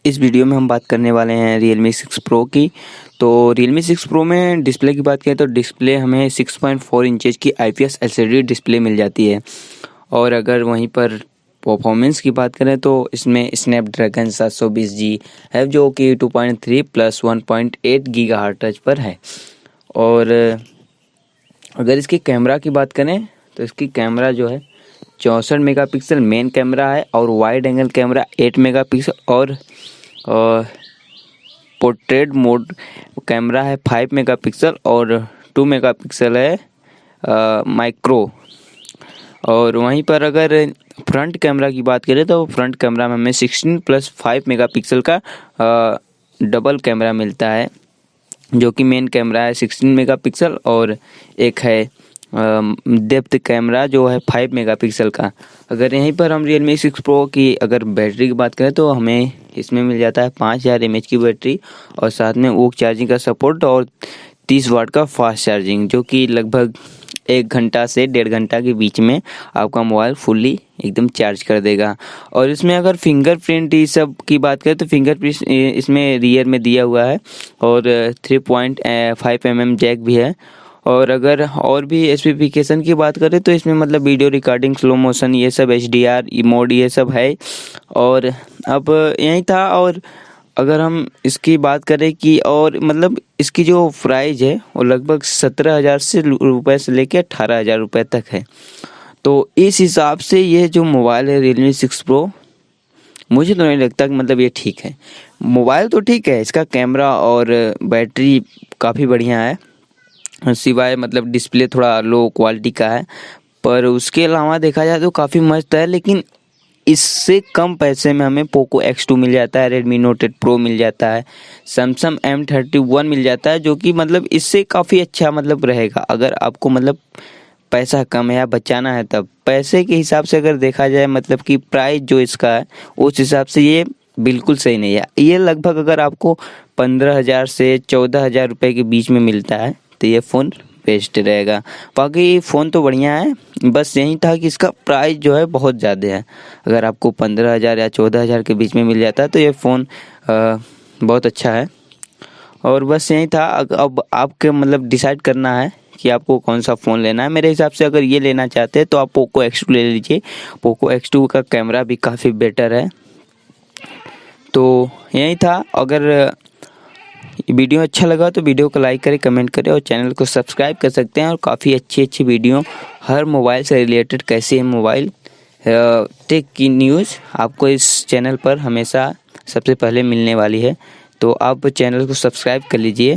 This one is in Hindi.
इस वीडियो में हम बात करने वाले हैं Realme 6 Pro की। तो Realme 6 Pro में डिस्प्ले की बात करें तो डिस्प्ले हमें 6.4 इंचेस की IPS LCD डिस्प्ले मिल जाती है। और अगर वहीं पर परफॉर्मेंस की बात करें तो इसमें स्नैपड्रैगन 720G है जो कि 2.3 प्लस 1.8 गीगाहर्ट्ज पर है। और अगर इसकी कैमरा की बात करें तो इसकी कैमरा जो है 64 मेगापिक्सल मेन कैमरा है और वाइड एंगल कैमरा 8 मेगापिक्सल और पोर्ट्रेट मोड कैमरा है 5 मेगापिक्सल और 2 मेगापिक्सल है माइक्रो। और वहीं पर अगर फ्रंट कैमरा की बात करें तो फ्रंट कैमरा में हमें 16 प्लस 5 मेगापिक्सल का डबल कैमरा मिलता है जो कि मेन कैमरा है 16 मेगापिक्सल और एक है डेप्थ कैमरा जो है 5 मेगापिक्सल का। अगर यहीं पर हम Realme 6 Pro की अगर बैटरी की बात करें तो हमें इसमें मिल जाता है 5000 mAh की बैटरी और साथ में वॉक चार्जिंग का सपोर्ट और 30 वाट का फास्ट चार्जिंग जो कि लगभग 1 घंटा से 1.5 घंटा के बीच में आपका मोबाइल फुल्ली एकदम चार्ज कर देगा। और इसमें अगर फिंगरप्रिंट ये सब की बात करें तो फिंगरप्रिंट इसमें रियर में दिया हुआ है और 3.5 mm जैक भी है। और अगर और भी स्पेसिफिकेशन की बात करें तो इसमें मतलब वीडियो रिकॉर्डिंग स्लो मोशन ये सब HDR मोड ये सब है। और अब यही था। और अगर हम इसकी बात करें कि और मतलब इसकी जो प्राइस है वो लगभग 17,000 रुपये से लेकर 18,000 रुपये तक है। तो इस हिसाब से ये जो मोबाइल है Realme 6 Pro मुझे तो नहीं लगता कि मतलब ये ठीक है। मोबाइल तो ठीक है, इसका कैमरा और बैटरी काफ़ी बढ़िया है सिवाय मतलब डिस्प्ले थोड़ा लो क्वालिटी का है, पर उसके अलावा देखा जाए तो काफ़ी मस्त है। लेकिन इससे कम पैसे में हमें Poco X2 मिल जाता है, Redmi Note 8 Pro मिल जाता है, Samsung M31 मिल जाता है जो कि मतलब इससे काफ़ी अच्छा मतलब रहेगा। अगर आपको मतलब पैसा कम है या बचाना है तब पैसे के हिसाब से अगर देखा जाए मतलब कि प्राइस जो इसका है उस हिसाब से ये बिल्कुल सही नहीं है। ये लगभग अगर आपको 15,000 से 14,000 रुपये के बीच में मिलता है तो ये फ़ोन बेस्ट रहेगा। बाकी फ़ोन तो बढ़िया है, बस यही था कि इसका प्राइस जो है बहुत ज़्यादा है। अगर आपको 15,000 या 14,000 के बीच में मिल जाता है तो ये फ़ोन बहुत अच्छा है। और बस यही था। अब आपके मतलब डिसाइड करना है कि आपको कौन सा फ़ोन लेना है। मेरे हिसाब से अगर ये लेना चाहते हैं तो आप Poco X2 ले लीजिए। Poco X2 का कैमरा भी काफ़ी बेटर है। तो यही था। अगर वीडियो अच्छा लगा तो वीडियो को लाइक करें, कमेंट करें और चैनल को सब्सक्राइब कर सकते हैं। और काफ़ी अच्छी वीडियो हर मोबाइल से रिलेटेड कैसे है मोबाइल टेक की न्यूज़ आपको इस चैनल पर हमेशा सबसे पहले मिलने वाली है। तो आप चैनल को सब्सक्राइब कर लीजिए।